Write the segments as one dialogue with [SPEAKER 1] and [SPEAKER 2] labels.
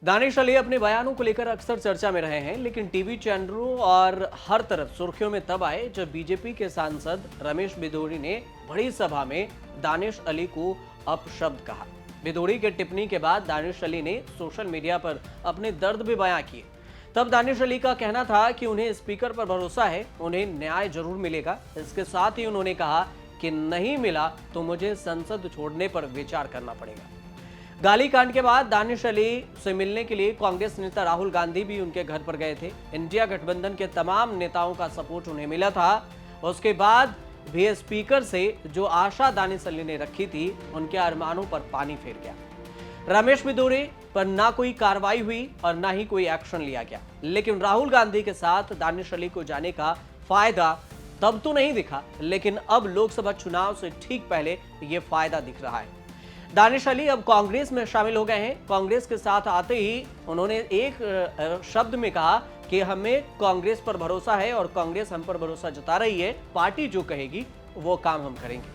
[SPEAKER 1] दानिश अली अपने बयानों को लेकर अक्सर चर्चा में रहे हैं, लेकिन टीवी चैनलों और हर तरफ सुर्खियों में तब आए जब बीजेपी के सांसद रमेश बिधूड़ी ने बड़ी सभा में दानिश अली को अपशब्द कहा। बिधूड़ी के टिप्पणी के बाद दानिश अली ने सोशल मीडिया पर अपने दर्द भी बयां किए। तब दानिश अली का कहना था कि उन्हें स्पीकर पर भरोसा है, उन्हें न्याय जरूर मिलेगा। इसके साथ ही उन्होंने कहा कि नहीं मिला तो मुझे संसद छोड़ने पर विचार करना पड़ेगा। गाली कांड के बाद दानिश अली से मिलने के लिए कांग्रेस नेता राहुल गांधी भी उनके घर पर गए थे। इंडिया गठबंधन के तमाम नेताओं का सपोर्ट उन्हें मिला था। उसके बाद भी स्पीकर से जो आशा दानिश अली ने रखी थी, उनके अरमानों पर पानी फिर गया। रमेश बिधूड़ी पर ना कोई कार्रवाई हुई और ना ही कोई एक्शन लिया गया, लेकिन राहुल गांधी के साथ दानिश अली को जाने का फायदा तब तो नहीं दिखा, लेकिन अब लोकसभा चुनाव से ठीक पहले यह फायदा दिख रहा है। दानिश अली अब कांग्रेस में शामिल हो गए हैं। कांग्रेस के साथ आते ही उन्होंने एक शब्द में कहा कि हमें कांग्रेस पर भरोसा है और कांग्रेस हम पर भरोसा जता रही है। पार्टी जो कहेगी वो काम हम करेंगे।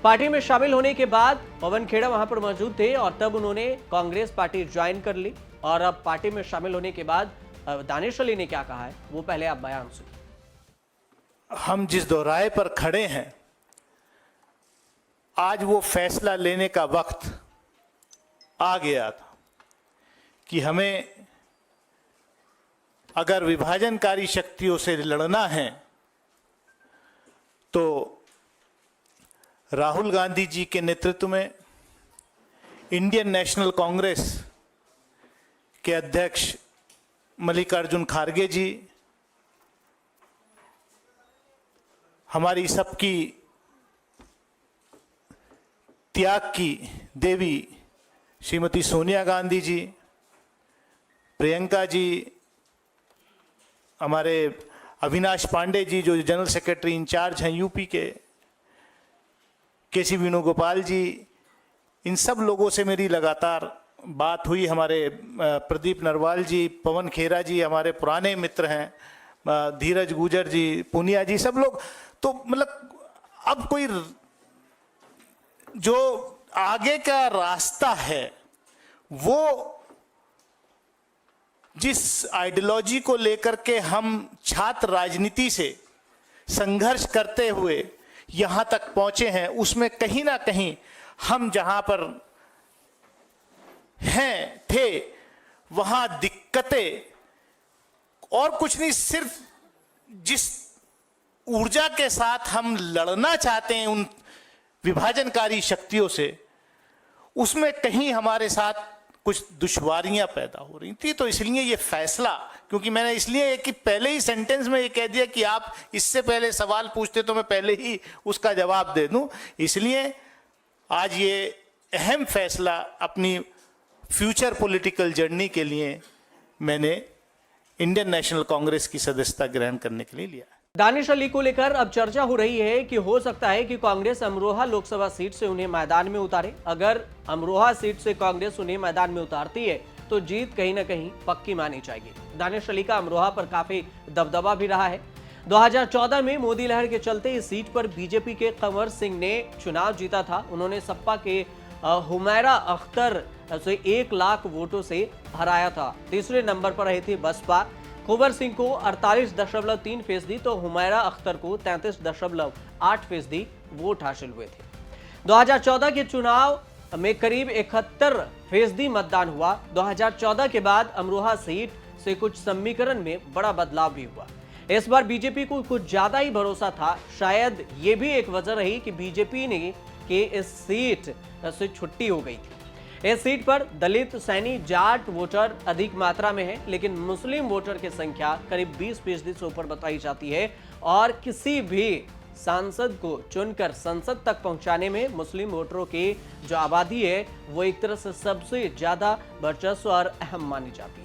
[SPEAKER 1] पार्टी में शामिल होने के बाद पवन खेड़ा वहां पर मौजूद थे और तब उन्होंने कांग्रेस पार्टी ज्वाइन कर ली। और अब पार्टी में शामिल होने के बाद दानिश अली ने क्या कहा है, वो पहले आप बयान सुनिए।
[SPEAKER 2] हम जिस दोराहे पर खड़े हैं, आज वो फैसला लेने का वक्त आ गया था कि हमें अगर विभाजनकारी शक्तियों से लड़ना है तो राहुल गांधी जी के नेतृत्व में इंडियन नेशनल कांग्रेस के अध्यक्ष मल्लिकार्जुन खड़गे जी, हमारी सबकी त्याग की देवी श्रीमती सोनिया गांधी जी, प्रियंका जी, हमारे अविनाश पांडे जी जो जनरल सेक्रेटरी इंचार्ज हैं यूपी के सी वेणुगोपाल जी, इन सब लोगों से मेरी लगातार बात हुई। हमारे प्रदीप नरवाल जी, पवन खेरा जी हमारे पुराने मित्र हैं, धीरज गुजर जी, पूनिया जी, सब लोग। तो मतलब अब कोई जो आगे का रास्ता है वो जिस आइडियोलॉजी को लेकर के हम छात्र राजनीति से संघर्ष करते हुए यहां तक पहुंचे हैं, उसमें कहीं ना कहीं हम जहां पर थे वहां दिक्कतें और कुछ नहीं, सिर्फ जिस ऊर्जा के साथ हम लड़ना चाहते हैं उन विभाजनकारी शक्तियों से, उसमें कहीं हमारे साथ कुछ दुश्वारियां पैदा हो रही थी। तो इसलिए ये फैसला, क्योंकि मैंने इसलिए कि पहले ही सेंटेंस में ये कह दिया कि आप इससे पहले सवाल पूछते तो मैं पहले ही उसका जवाब दे दूं, इसलिए आज ये अहम फैसला अपनी फ्यूचर पॉलिटिकल जर्नी के लिए मैंने इंडियन नेशनल कांग्रेस की सदस्यता ग्रहण करने के लिए लिया।
[SPEAKER 1] दानिश अली को लेकर अब चर्चा हो रही है कि हो सकता है कि कांग्रेस अमरोहा लोकसभा सीट से उन्हें मैदान में उतारे। अगर अमरोहा सीट से कांग्रेस उन्हें मैदान में उतारती है तो जीत कहीं ना कहीं पक्की मानी जाएगी। दानिश अली का अमरोहा पर काफी दबदबा भी रहा है। 2014 में मोदी लहर के चलते इस सीट पर बीजेपी के कंवर सिंह ने चुनाव जीता था। उन्होंने सपा के हुमैरा अख्तर से 1 लाख वोटों से हराया था। तीसरे नंबर पर रही थी बसपा। कंवर सिंह को 48.3% तो हुमैरा अख्तर को 33.8% वोट हासिल हुए थे। 2014 के चुनाव में करीब 71% मतदान हुआ। 2014 के बाद अमरोहा सीट से कुछ समीकरण में बड़ा बदलाव भी हुआ। इस बार बीजेपी को कुछ ज्यादा ही भरोसा था। शायद ये भी एक वजह रही कि बीजेपी ने कि इस सीट से छुट्टी हो गई थी। इस सीट पर दलित, सैनी, जाट वोटर अधिक मात्रा में है, लेकिन मुस्लिम वोटर की संख्या करीब 20% से ऊपर बताई जाती है। और किसी भी सांसद को चुनकर संसद तक पहुंचाने में मुस्लिम वोटरों की जो आबादी है वो एक तरह से सबसे ज्यादा वर्चस्व और अहम मानी जाती है।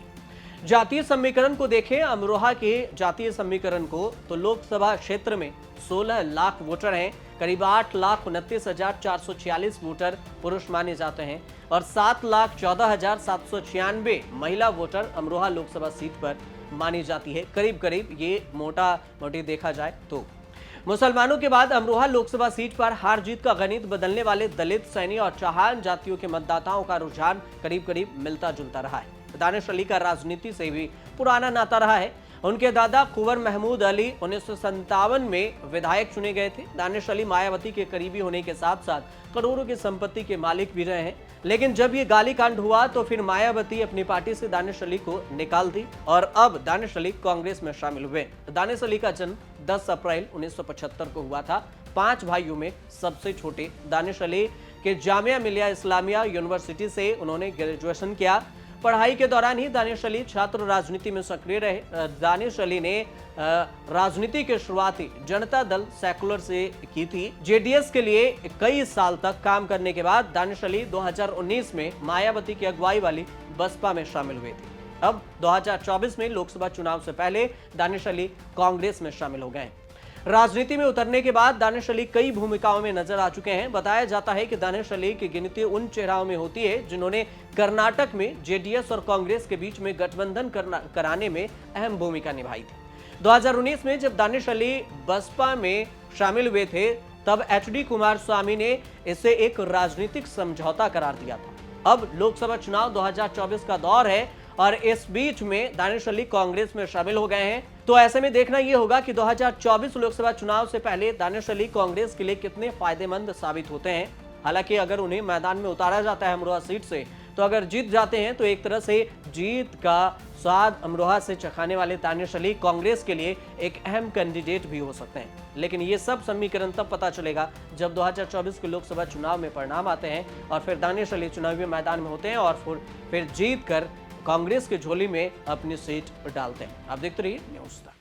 [SPEAKER 1] जातीय समीकरण को देखें, अमरोहा के जातीय समीकरण को, तो लोकसभा क्षेत्र में 16 लाख वोटर हैं। करीब 8,29,446 वोटर पुरुष माने जाते हैं और 7,14,796 महिला वोटर अमरोहा लोकसभा सीट पर मानी जाती है। करीब करीब ये मोटी देखा जाए तो मुसलमानों के बाद अमरोहा लोकसभा सीट पर हार जीत का गणित बदलने वाले दलित, सैनी और चौहान जातियों के मतदाताओं का रुझान करीब करीब मिलता जुलता रहा है। दानिश अली का राजनीति से भी पुराना नाता रहा है। उनके दादा कुंवर महमूद अली 1957 में विधायक चुने गए थे। दानिश अली मायावती के करीबी होने के साथ साथ करोड़ों की संपत्ति के मालिक भी रहे हैं। लेकिन जब ये गाली कांड हुआ तो फिर मायावती अपनी पार्टी से दानिश अली को निकाल दी और अब दानिश अली कांग्रेस में शामिल हुए। दानिश अली का जन्म 10 अप्रैल 1975 को हुआ था। 5 भाइयों में सबसे छोटे दानिश अली के जामिया मिलिया इस्लामिया यूनिवर्सिटी से उन्होंने ग्रेजुएशन किया। पढ़ाई के दौरान ही दानिश अली छात्र राजनीति में सक्रिय रहे। दानिश अली ने राजनीति की शुरुआती जनता दल सेकुलर से की थी। जेडीएस के लिए कई साल तक काम करने के बाद दानिश अली 2019 में मायावती की अगुवाई वाली बसपा में शामिल हुए थे। अब 2024 में लोकसभा चुनाव से पहले दानिश अली कांग्रेस में शामिल हो गए। राजनीति में उतरने के बाद दानिश अली कई भूमिकाओं में नजर आ चुके हैं। बताया जाता है कि दानिश अली की गिनती उन चेहरों में होती है जिन्होंने कर्नाटक में जेडीएस और कांग्रेस के बीच में गठबंधन कराने में अहम भूमिका निभाई थी। 2019 में जब दानिश अली बसपा में शामिल हुए थे तब एचडी कुमारस्वामी ने इसे एक राजनीतिक समझौता करार दिया था। अब लोकसभा चुनाव 2024 का दौर है और इस बीच में दानिश अली कांग्रेस में शामिल हो गए हैं। तो ऐसे में देखना यह होगा कि 2024 लोकसभा चुनाव से पहले दानिश अली कांग्रेस के लिए कितने फायदेमंद साबित होते हैं। हालांकि अगर उन्हें मैदान में उतारा जाता है अमरोहा सीट से तो अगर जीत जाते हैं तो एक तरह से जीत का स्वाद अमरोहा से चखाने वाले दानिश अली कांग्रेस के लिए एक अहम कैंडिडेट भी हो सकते हैं। लेकिन ये सब समीकरण तब पता चलेगा जब 2024 के लोकसभा चुनाव में परिणाम आते हैं और फिर दानिश अली चुनावी मैदान में होते हैं और फिर जीत कर कांग्रेस की झोली में अपनी सीट डालते हैं। आप देखते रहिए न्यूज़ तक।